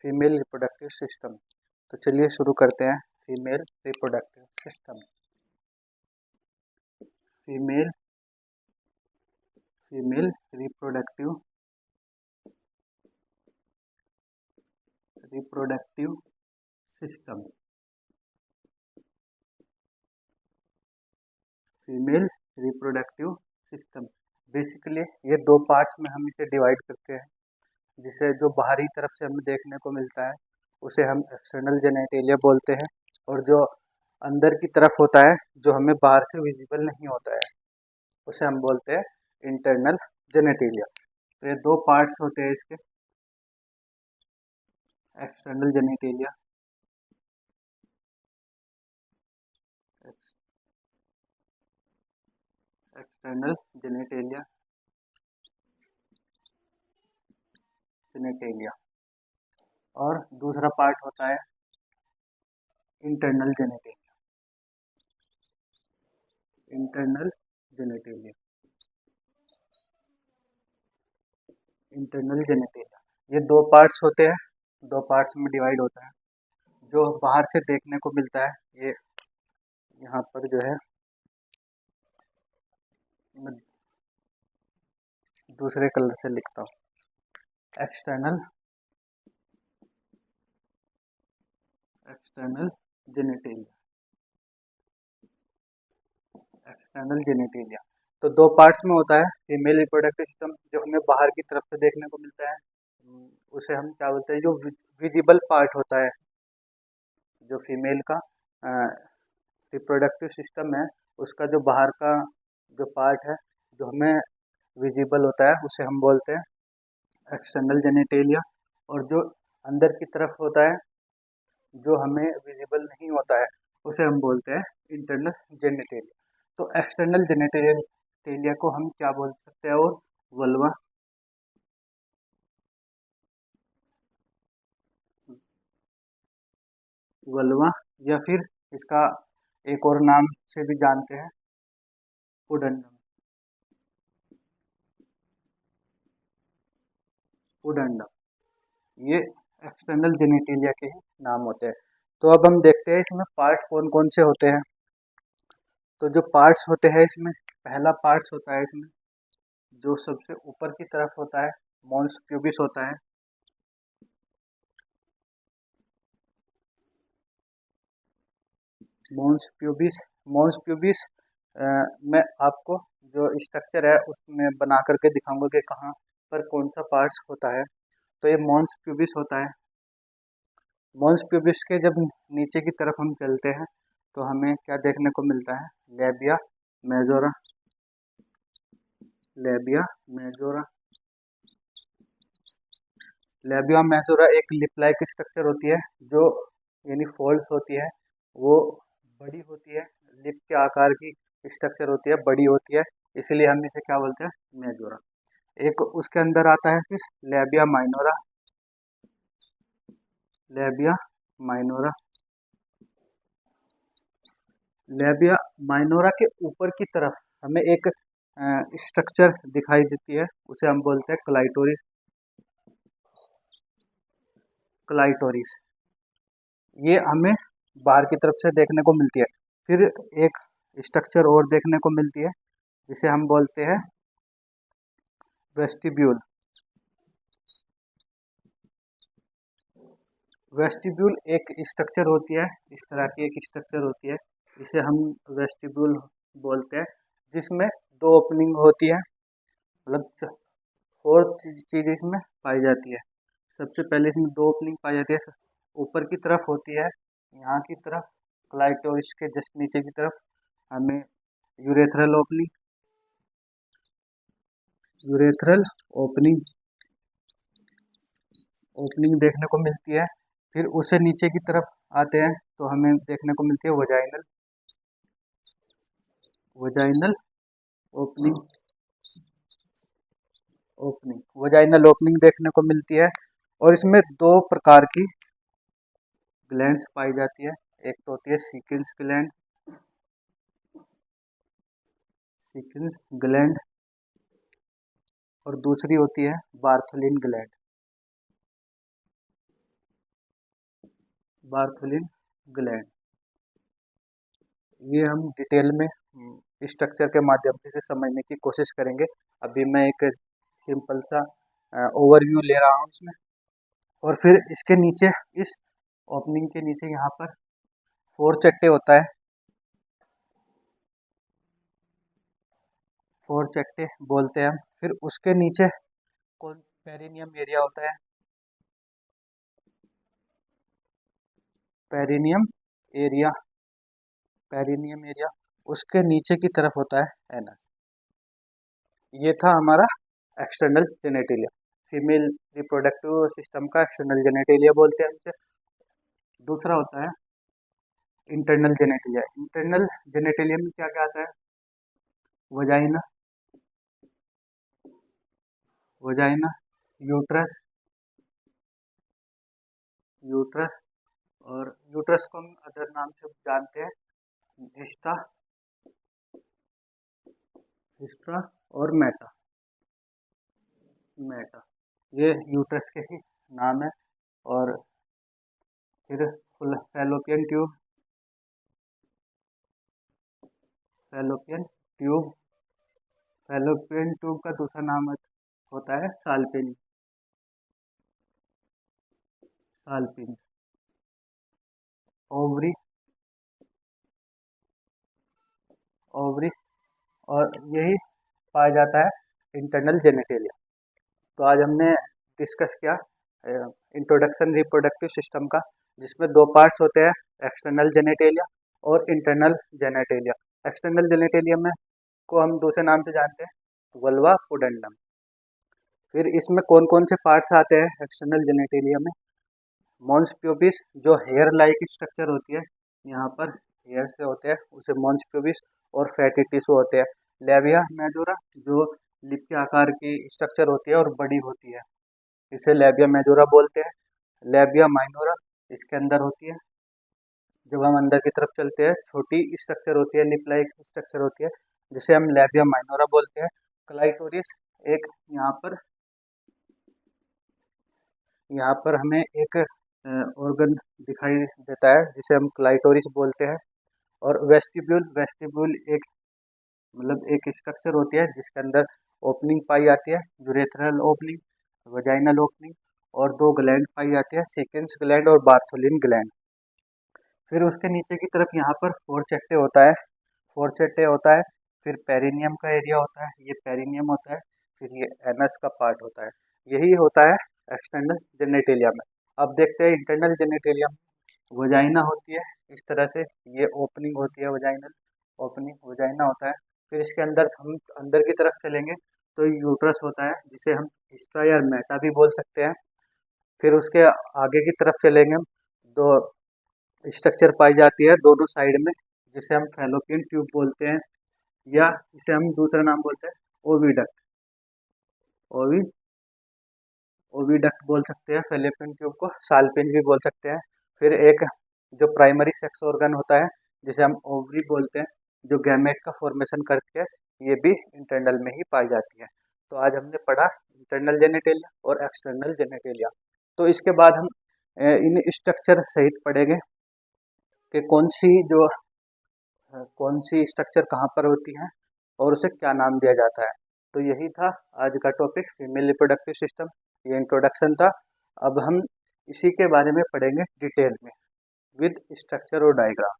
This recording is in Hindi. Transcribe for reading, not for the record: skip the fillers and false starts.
Female reproductive system. तो चलिए शुरू करते हैं। Female reproductive system. Female reproductive system. Female reproductive system basically ये दो पार्ट्स में हम इसे डिवाइड करते हैं, जिसे जो बाहरी तरफ से हमें देखने को मिलता है उसे हम एक्सटर्नल जेनेटेलिया बोलते हैं, और जो अंदर की तरफ होता है जो हमें बाहर से विजिबल नहीं होता है उसे हम बोलते हैं इंटरनल जेनेटेलिया। तो ये दो पार्ट्स होते हैं इसके, एक्सटर्नल जेनेटेलिया, एक्सटर्नल जेनेटेलिया, और दूसरा पार्ट होता है इंटरनल जेनेटेलिया। इंटरनल जेनेटेलिया ये दो पार्ट्स होते हैं, दो पार्ट्स में डिवाइड होता है। जो बाहर से देखने को मिलता है ये यहाँ पर जो है, मैं दूसरे कलर से लिखता हूँ, एक्सटर्नल जेनेटेलिया। तो दो पार्ट्स में होता है। फीमेल रिप्रोडक्टिव सिस्टम जो हमें बाहर की तरफ से देखने को मिलता है उसे हम क्या बोलते हैं, जो विजिबल पार्ट होता है, जो फीमेल का रिप्रोडक्टिव सिस्टम है उसका जो बाहर का जो पार्ट है जो हमें विजिबल होता है उसे हम बोलते हैं एक्सटर्नल जेनेटेलिया। और जो अंदर की तरफ होता है जो हमें विजिबल नहीं होता है उसे हम बोलते हैं इंटरनल जेनेटेलिया। तो एक्सटर्नल जेनेटेलिया को हम क्या बोल सकते हैं, और वल्वा, या फिर इसका एक और नाम से भी जानते हैं, पुडंडम। ये एक्सटर्नल जेनेटेलिया के ही नाम होते हैं। तो अब हम देखते हैं इसमें पार्ट कौन कौन से होते हैं। तो जो पार्ट्स होते हैं इसमें, पहला पार्ट्स होता है इसमें जो सबसे ऊपर की तरफ होता है, मॉन्स प्यूबिस होता है। मॉन्स प्यूबिस मैं आपको जो स्ट्रक्चर है उसमें बना करके दिखाऊंगा कि कहाँ पर कौन सा पार्ट्स होता है। तो ये मॉन्स प्यूबिस होता है। मॉन्स प्यूबिस के जब नीचे की तरफ हम चलते हैं तो हमें क्या देखने को मिलता है, लेबिया मेजोरा। लेबिया मेजोरा एक लिप लाइक स्ट्रक्चर होती है, जो यानी फोल्ड्स होती है, वो बड़ी होती है, लिप के आकार की स्ट्रक्चर होती है, बड़ी होती है, इसलिए हम इसे क्या बोलते हैं, मेजोरा। एक उसके अंदर आता है फिर लेबिया माइनोरा। लेबिया माइनोरा के ऊपर की तरफ हमें एक स्ट्रक्चर दिखाई देती है, उसे हम बोलते हैं क्लाइटोरिस। ये हमें बाहर की तरफ से देखने को मिलती है। फिर एक स्ट्रक्चर और देखने को मिलती है जिसे हम बोलते हैं वेस्टिब्यूल। वेस्टिब्यूल एक स्ट्रक्चर होती है, इस तरह की एक स्ट्रक्चर होती है, इसे हम वेस्टिब्यूल बोलते हैं, जिसमें दो ओपनिंग होती है, मतलब फोर चीज़ इसमें पाई जाती है। सबसे पहले इसमें दो ओपनिंग पाई जाती है, ऊपर की तरफ होती है, यहाँ की तरफ क्लाइटोरिस के जस्ट नीचे की तरफ हमें यूरेथ्रल ओपनिंग देखने को मिलती है। फिर उसे नीचे की तरफ आते हैं तो हमें देखने को मिलती है वजाइनल ओपनिंग देखने को मिलती है। और इसमें दो प्रकार की ग्लैंड्स पाई जाती है, एक तो होती है सीक्वेंस ग्लैंड और दूसरी होती है बार्थोलिन ग्लैंड। Bartholin gland. ये हम डिटेल में स्ट्रक्चर के माध्यम से समझने की कोशिश करेंगे। अभी मैं एक सिंपल सा ओवरव्यू ले रहा हूँ इसमें, और फिर इसके नीचे, इस ओपनिंग के नीचे यहाँ पर फोरचट्टे होता है, फोरचट्टे बोलते हैं हम। फिर उसके नीचे कौन पेरिनियम एरिया होता है, पेरिनियम एरिया, पेरिनियम एरिया। उसके नीचे की तरफ होता है एनस। ये था हमारा external genitalia, female reproductive system का एक्सटर्नल जेनेटेलिया बोलते हैं इसे। दूसरा होता है इंटरनल जेनेटेलिया। इंटरनल जेनेटेलिया में क्या क्या आता है, वजाइना, वजाइना, यूट्रस, यूट्रस, और यूट्रस को हम अदर नाम से जानते हैं हिस्टा, हिस्ट्रा और मेटा, मेटा, ये यूट्रस के ही नाम है। और फिर fallopian tube, fallopian tube, fallopian tube का दूसरा नाम होता है साल्पिन, साल्पिन। ओवरी, ओवरी, और यही पाया जाता है इंटरनल जेनेटेलिया। तो आज हमने डिस्कस किया इंट्रोडक्शन रिप्रोडक्टिव सिस्टम का, जिसमें दो पार्ट्स होते हैं, एक्सटर्नल जेनेटेलिया और इंटरनल जेनेटेलिया। एक्सटर्नल जेनेटेलिया में को हम दूसरे नाम से जानते हैं वल्वा पुडेंडम। फिर इसमें कौन कौन से पार्ट्स आते हैं एक्सटर्नल जेनेटेलिया में, मॉन्स प्यूबिस जो हेयर लाइक स्ट्रक्चर होती है, यहाँ पर हेयर से होते हैं उसे मॉन्स प्यूबिस, और फैटी टिश्यू होते हैं लेबिया मेजोरा जो लिप के आकार की स्ट्रक्चर होती है और बड़ी होती है, इसे लेबिया मेजोरा बोलते हैं। लेबिया माइनोरा इसके अंदर होती है, जब हम अंदर की तरफ चलते हैं छोटी स्ट्रक्चर होती है, लिप लाइक स्ट्रक्चर होती है, जिसे हम लेबिया माइनोरा बोलते हैं। क्लाइटोरिस एक यहाँ पर हमें एक ऑर्गन दिखाई देता है जिसे हम क्लाइटोरिस बोलते हैं। और वेस्टिब्यूल, वेस्टिब्यूल एक मतलब एक स्ट्रक्चर होती है जिसके अंदर ओपनिंग पाई जाती है, यूरेथ्रल ओपनिंग, वजाइनल ओपनिंग, और दो ग्लैंड पाई जाती है, सीकेंस ग्लैंड और बार्थोलिन ग्लैंड। फिर उसके नीचे की तरफ यहाँ पर फोरचट्टे होता है, फोरचट्टे होता है। फिर पेरिनियम का एरिया होता है, ये पेरिनियम होता है। फिर ये एनस का पार्ट होता है, यही होता है एक्सटर्नल जेनेटेलिया में। अब देखते हैं इंटरनल जेनेटेलिया में। वजाइना होती है इस तरह से, ये ओपनिंग होती है, वजाइनल ओपनिंग, वजाइना होता है। फिर इसके अंदर हम अंदर की तरफ चलेंगे तो यूट्रस होता है, जिसे हम हिस्ट्रा या मेटा भी बोल सकते हैं। फिर उसके आगे की तरफ चलेंगे हम, दो स्ट्रक्चर पाई जाती है दोनों साइड में, जिसे हम फैलोपियन ट्यूब बोलते हैं, या इसे हम दूसरा नाम बोलते हैं ओविडक्ट, ओवी ओविडक्ट बोल सकते हैं। फैलोपियन ट्यूब को साल्पिन भी बोल सकते हैं। फिर एक जो प्राइमरी सेक्स ऑर्गन होता है जिसे हम ओवरी बोलते हैं, जो गैमेट का फॉर्मेशन करती है, ये भी इंटरनल में ही पाई जाती है। तो आज हमने पढ़ा इंटरनल जेनेटेलिया और एक्सटर्नल जेनेटेलिया। तो इसके बाद हम इन स्ट्रक्चर सहित पढ़ेंगे कि कौन सी स्ट्रक्चर कहाँ पर होती है और उसे क्या नाम दिया जाता है। तो यही था आज का टॉपिक, फीमेल रिप्रोडक्टिव सिस्टम, ये इंट्रोडक्शन था। अब हम इसी के बारे में पढ़ेंगे डिटेल में विद स्ट्रक्चर और डायग्राम।